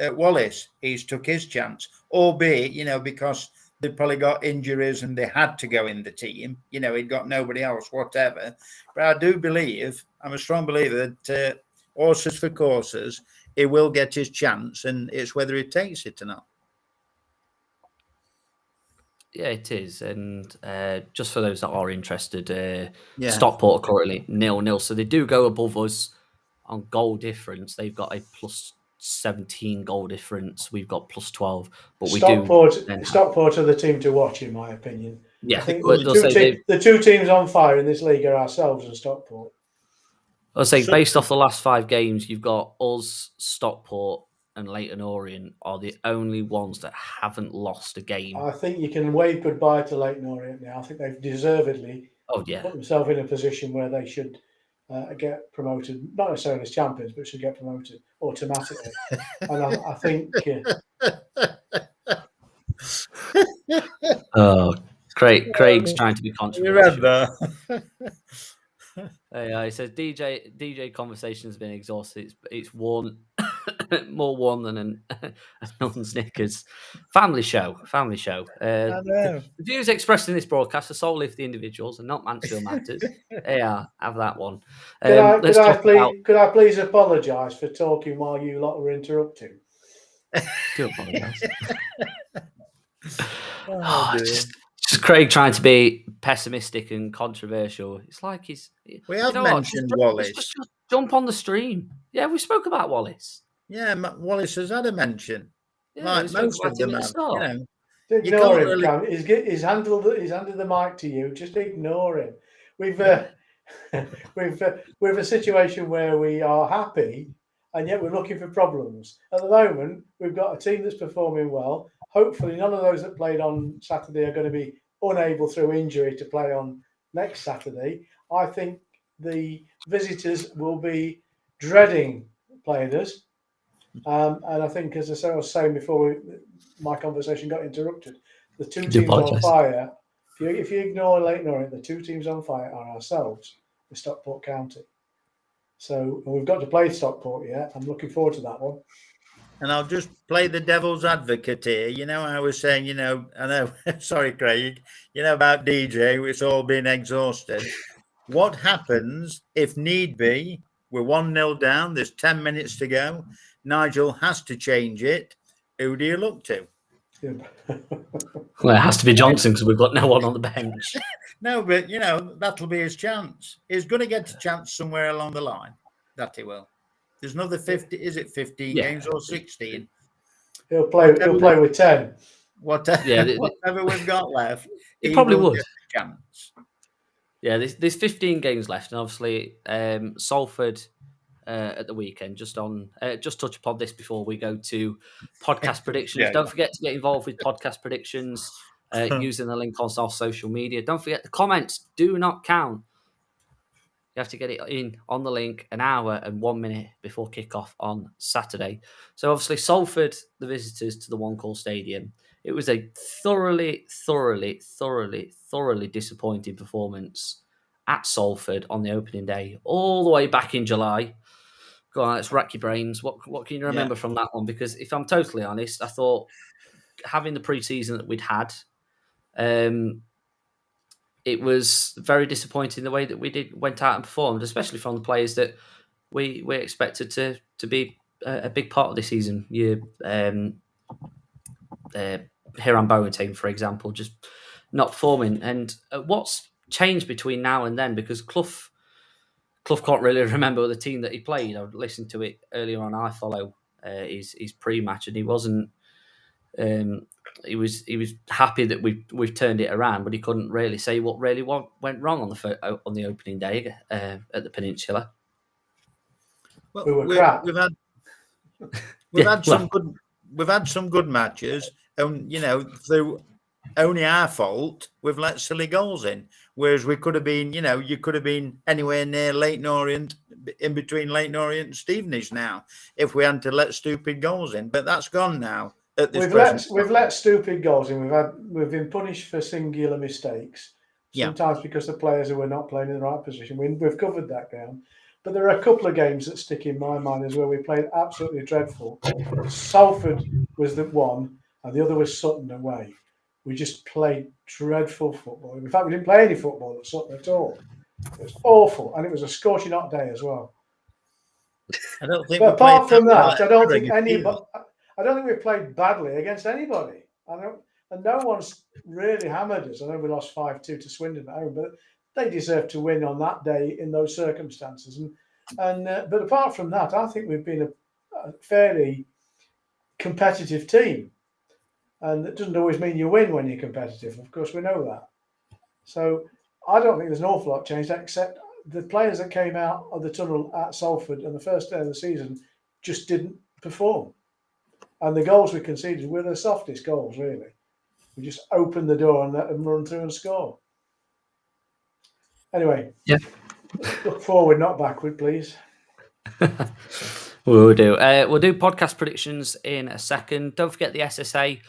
Wallace, he's took his chance. Albeit, because they probably got injuries and they had to go in the team. He'd got nobody else, whatever. But I do believe, I'm a strong believer that horses for courses, he will get his chance, and it's whether he takes it or not. Yeah, it is. And just for those that are interested, Yeah. Stockport are currently 0-0. So they do go above us on goal difference. They've got a plus 17 goal difference. We've got plus 12. But we Stockport are the team to watch, in my opinion. Yeah, I think the two teams on fire in this league are ourselves and Stockport. I'll say, based off the last 5 games, you've got us, Stockport, and Leyton Orient are the only ones that haven't lost a game. I think you can wave goodbye to Leyton Orient now. I think they've deservedly put themselves in a position where they should get promoted, not necessarily as champions, but should get promoted automatically. And I think... Craig's trying to be controversial. You read that? He says DJ conversation has been exhausted. It's one more one than an Snickers. Family show. The views expressed in this broadcast are solely for the individuals and not Mansfield Matters. Have that one. Could I please apologise for talking while you lot were interrupting? Do apologise. Just Craig trying to be pessimistic and controversial. It's like we have mentioned Wallace. Just jump on the stream. Yeah, we spoke about Wallace. Yeah, Wallace has had a mention. Yeah, like most of them have. Ignore him, Cam. He's handed the mic to you. Just ignore him. We've a situation where we are happy, and yet we're looking for problems. At the moment, we've got a team that's performing well. Hopefully, none of those that played on Saturday are going to be unable through injury to play on next Saturday. I think the visitors will be dreading playing us. And I think, as I was saying before my conversation got interrupted, the two teams on fire, if you ignore Leyton Orient, the two teams on fire are ourselves, with Stockport County. So we've got to play Stockport yet. I'm looking forward to that one. And I'll just play the devil's advocate here. I was saying, I know, sorry, Craig, about DJ, it's all been exhausted. What happens if need be, we're 1-0 down, there's 10 minutes to go, Nigel has to change it. Who do you look to? Well, it has to be Johnson because we've got no one on the bench. No, but, that'll be his chance. He's going to get a chance somewhere along the line. That he will. There's another 50. Is it 15 games or 16? He'll play with 10. Whatever we've got left, he probably would. Get a chance. Yeah, there's 15 games left, and obviously Salford at the weekend. Just touch upon this before we go to podcast predictions. Don't forget to get involved with podcast predictions using the link on our social media. Don't forget the comments do not count. You have to get it in on the link an hour and 1 minute before kickoff on Saturday. So obviously Salford, the visitors to the One Call Stadium. It was a thoroughly disappointing performance at Salford on the opening day, all the way back in July. Go on, let's rack your brains. What can you remember from that one? Because if I'm totally honest, I thought having the pre-season that we'd had, it was very disappointing the way that we went out and performed, especially from the players that we expected to be a big part of this season. Hiram Boateng, for example, just not performing. And what's changed between now and then? Because Clough can't really remember the team that he played. I listened to it earlier on. I follow his pre-match, and he wasn't. He was happy that we've turned it around, but he couldn't really say what really went wrong on the opening day at the Peninsula. Well, we've had some good matches, and through only our fault we've let silly goals in. Whereas we could have been, you could have been anywhere near Leighton Orient, in between Leighton Orient and Stevenage now, if we hadn't to let stupid goals in. But that's gone now. At this We've let stupid goals in. We've been punished for singular mistakes. Sometimes because the players who were not playing in the right position. We've covered that ground. But there are a couple of games that stick in my mind as where we played absolutely dreadful. Salford was the one, and the other was Sutton away. We just played dreadful football. In fact, we didn't play any football at Sutton at all. It was awful, and it was a scorching hot day as well. I don't think. But apart from that, I don't think we've played badly against anybody. And no one's really hammered us. I know we lost 5-2 to Swindon at home, but they deserve to win on that day in those circumstances. But apart from that, I think we've been a fairly competitive team. And it doesn't always mean you win when you're competitive. Of course, we know that. So I don't think there's an awful lot changed, except the players that came out of the tunnel at Salford on the first day of the season just didn't perform. And the goals we conceded were the softest goals, really. We just opened the door and let them run through and score. Anyway, look forward, not backward, please. We'll do. We'll do podcast predictions in a second. Don't forget the SSA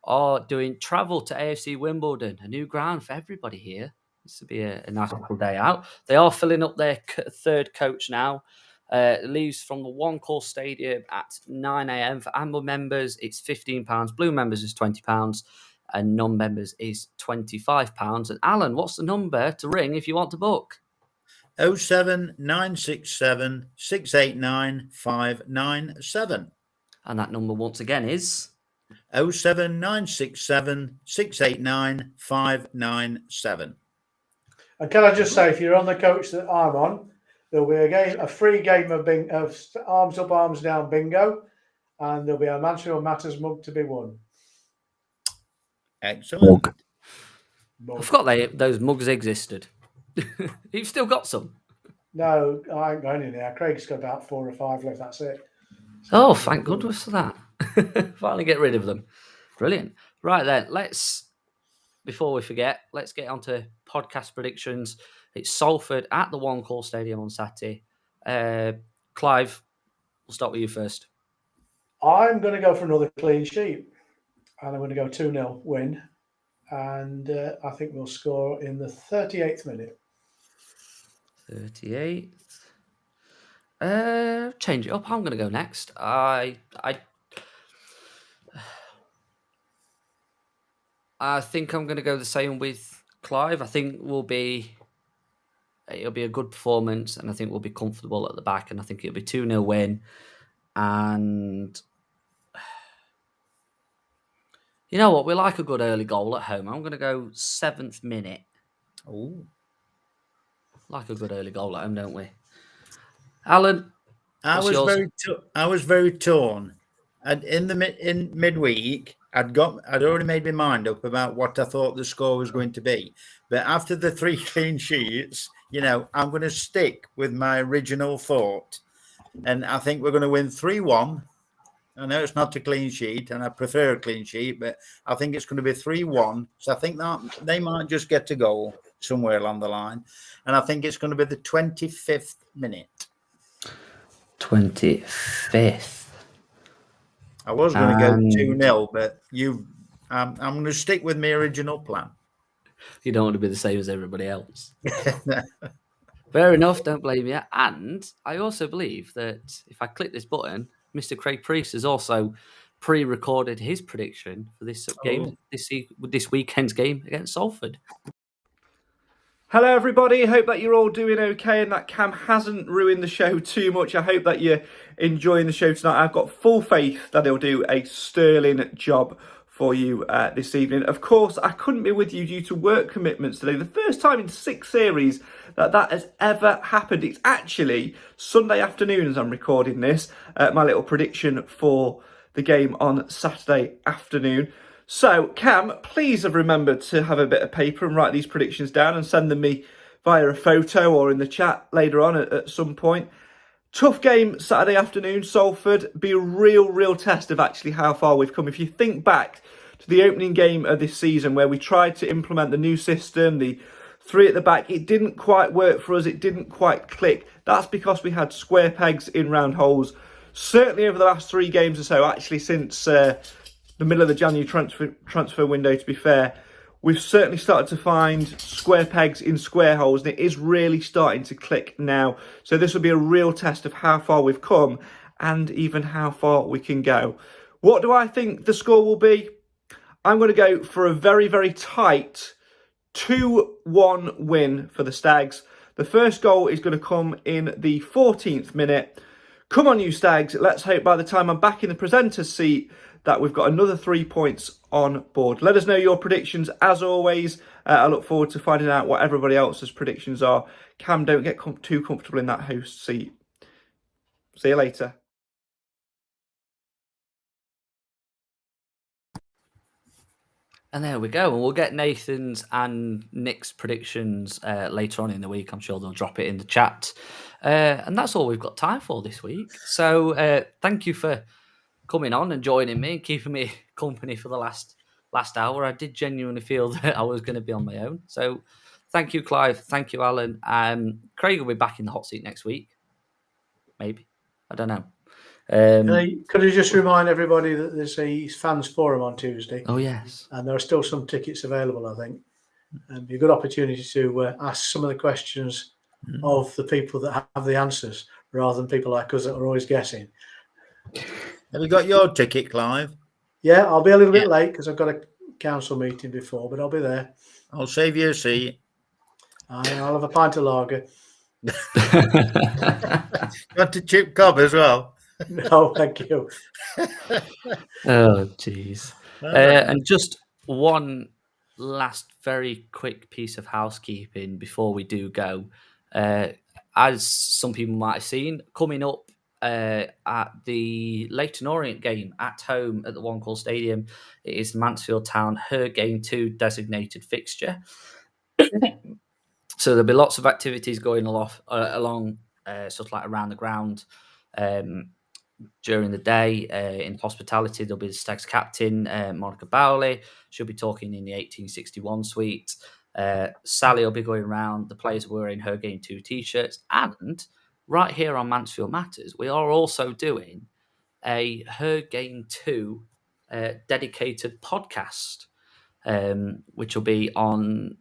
are doing travel to AFC Wimbledon, a new ground for everybody here. This will be a nice little day out. They are filling up their third coach now. It leaves from the One Call Stadium at 9 a.m. For Amber members, it's £15. Blue members is £20. And non-members is £25. And Alan, what's the number to ring if you want to book? 07967 689 597. And that number once again is 07967 689 597. And can I just say, if you're on the coach that I'm on, there'll be a free game of arms up, arms down bingo, and there'll be a Mansfield Matters mug to be won. Excellent. I forgot those mugs existed. You've still got some? No, I ain't going in there. Craig's got about 4 or 5 left. That's it. Oh, thank goodness for that. Finally get rid of them. Brilliant. Right then, before we forget, let's get on to podcast predictions. It's Salford at the One Call Stadium on Saturday. Clive, we'll start with you first. I'm going to go for another clean sheet. And I'm going to go 2-0 win. And I think we'll score in the 38th minute. 38th. Change it up. I'm going to go next. I think I'm going to go the same with Clive. I think it'll be a good performance, and I think we'll be comfortable at the back, and I think it'll be 2-0 win. And you know what? We like a good early goal at home. I'm going to go 7th minute. Oh, like a good early goal at home, don't we? Alan, I was very torn. And in midweek, I'd already made my mind up about what I thought the score was going to be. But after the 3 clean sheets, I'm going to stick with my original thought, and I think we're going to win 3-1. I know it's not a clean sheet, and I prefer a clean sheet, but I think it's going to be 3-1. So I think that they might just get a goal somewhere along the line. And I think it's going to be the 25th minute. 25th. I was going to go 2-0, but I'm going to stick with my original plan. You don't want to be the same as everybody else. Fair enough, don't blame you. And I also believe that if I click this button, Mr. Craig Priest has also pre-recorded his prediction for this game, this weekend's game against Salford. Hello, everybody. Hope that you're all doing okay and that Cam hasn't ruined the show too much. I hope that you're enjoying the show tonight. I've got full faith that he'll do a sterling job for you this evening. Of course, I couldn't be with you due to work commitments today. The first time in 6 series that has ever happened. It's actually Sunday afternoon as I'm recording this, my little prediction for the game on Saturday afternoon. So, Cam, please have remembered to have a bit of paper and write these predictions down and send them me via a photo or in the chat later on at some point. Tough game Saturday afternoon, Salford. Be a real test of actually how far we've come. If you think back to to the opening game of this season where we tried to implement the new system, the 3 at the back. It didn't quite work for us. It didn't quite click. That's because we had square pegs in round holes. Certainly over the last 3 games or so, actually since the middle of the January transfer window, to be fair, we've certainly started to find square pegs in square holes, and it is really starting to click now. So this will be a real test of how far we've come and even how far we can go. What do I think the score will be? I'm going to go for a very, very tight 2-1 win for the Stags. The first goal is going to come in the 14th minute. Come on, you Stags. Let's hope by the time I'm back in the presenter's seat that we've got another 3 points on board. Let us know your predictions as always. I look forward to finding out what everybody else's predictions are. Cam, don't get too comfortable in that host seat. See you later. And there we go. And we'll get Nathan's and Nick's predictions later on in the week. I'm sure they'll drop it in the chat. And that's all we've got time for this week. So thank you for coming on and joining me and keeping me company for the last hour. I did genuinely feel that I was going to be on my own. So thank you, Clive. Thank you, Alan. Craig will be back in the hot seat next week. Maybe. I don't know. Could I just remind everybody that there's a fans forum on Tuesday? Oh, yes. And there are still some tickets available, I think. And it'd be a good opportunity to ask some of the questions of the people that have the answers, rather than people like us that are always guessing. Have you got your ticket, Clive? Yeah, I'll be a little bit late because I've got a council meeting before, but I'll be there. I'll save you a seat. I'll have a pint of lager. Got a chip cob as well. No, thank you. Oh, jeez. And just one last very quick piece of housekeeping before we do go. As some people might have seen, coming up at the Leyton Orient game at home at the One Call Stadium, it is Mansfield Town, her game 2 designated fixture. So there'll be lots of activities going along sort of like around the ground during the day. In hospitality, there'll be the Stags captain, Monica Bowley. She'll be talking in the 1861 suite. Sally will be going around. The players were in her game 2 t-shirts. And right here on Mansfield Matters, we are also doing a her game 2 dedicated podcast, which will be on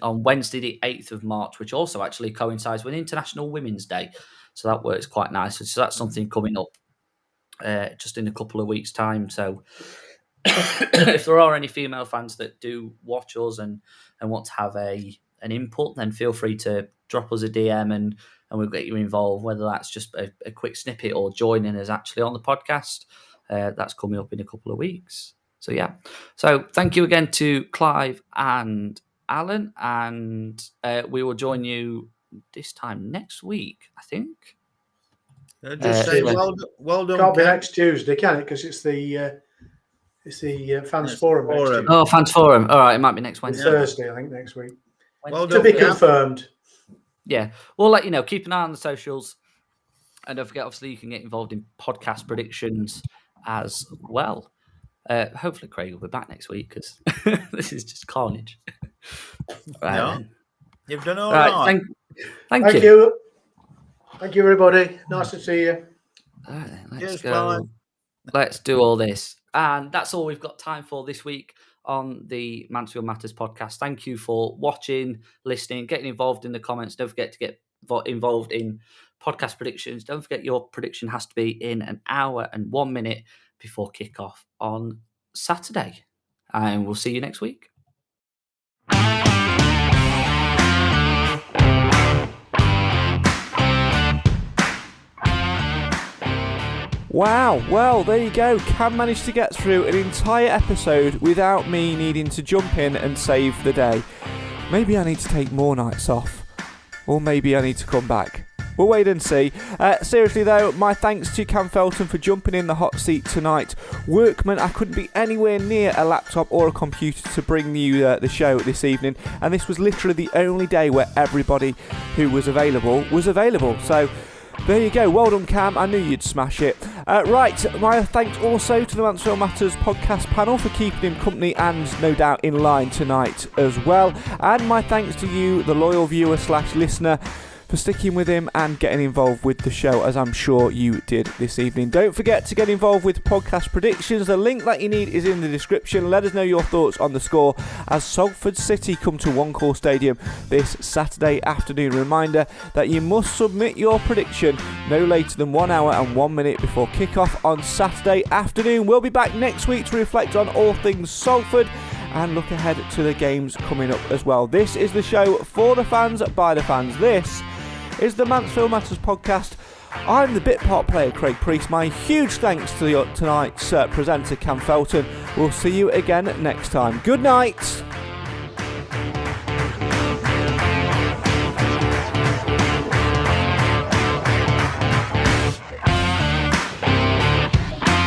Wednesday, the 8th of March, which also actually coincides with International Women's Day. So that works quite nicely. So that's something coming up just in a couple of weeks' time. So if there are any female fans that do watch us and want to have an input, then feel free to drop us a DM and we'll get you involved, whether that's just a quick snippet or joining us actually on the podcast. That's coming up in a couple of weeks. So, yeah. So thank you again to Clive and Alan, and we will join you this time next week, I think. Just say well done. Can't be next Tuesday, can it? Because it's the fans forum next Tuesday. Oh, fans forum. All right, it might be next Wednesday. Thursday, I think, next week. Well To done, be Cam. confirmed. Yeah, we'll let you know. Keep an eye on the socials. And don't forget, obviously, you can get involved in podcast predictions as well. Hopefully, Craig will be back next week because this is just carnage. Right, No. then. You've done all Right, right. thank you. you. Thank you, everybody. Nice to see you. All right, then, let's Cheers, go. Clive. Let's do all this. And that's all we've got time for this week on the Mansfield Matters podcast. Thank you for watching, listening, getting involved in the comments. Don't forget to get involved in podcast predictions. Don't forget your prediction has to be in an hour and 1 minute before kickoff on Saturday. And we'll see you next week. Wow, well, there you go. Cam managed to get through an entire episode without me needing to jump in and save the day. Maybe I need to take more nights off. Or maybe I need to come back. We'll wait and see. Seriously though, my thanks to Cam Felton for jumping in the hot seat tonight. Workman, I couldn't be anywhere near a laptop or a computer to bring you the show this evening, and this was literally the only day where everybody who was available. So There you go. Well done, Cam. I knew you'd smash it. Right, my thanks also to the Mansfield Matters podcast panel for keeping him company and no doubt in line tonight as well. And my thanks to you, the loyal viewer / listener, for sticking with him and getting involved with the show, as I'm sure you did this evening. Don't forget to get involved with podcast predictions. The link that you need is in the description. Let us know your thoughts on the score as Salford City come to One Call Stadium this Saturday afternoon. Reminder that you must submit your prediction no later than 1 hour and 1 minute before kick-off on Saturday afternoon. We'll be back next week to reflect on all things Salford and look ahead to the games coming up as well. This is the show for the fans, by the fans. This is the Mansfield Matters podcast. I'm the bit part player, Craig Priest. My huge thanks to tonight's presenter, Cam Felton. We'll see you again next time. Good night.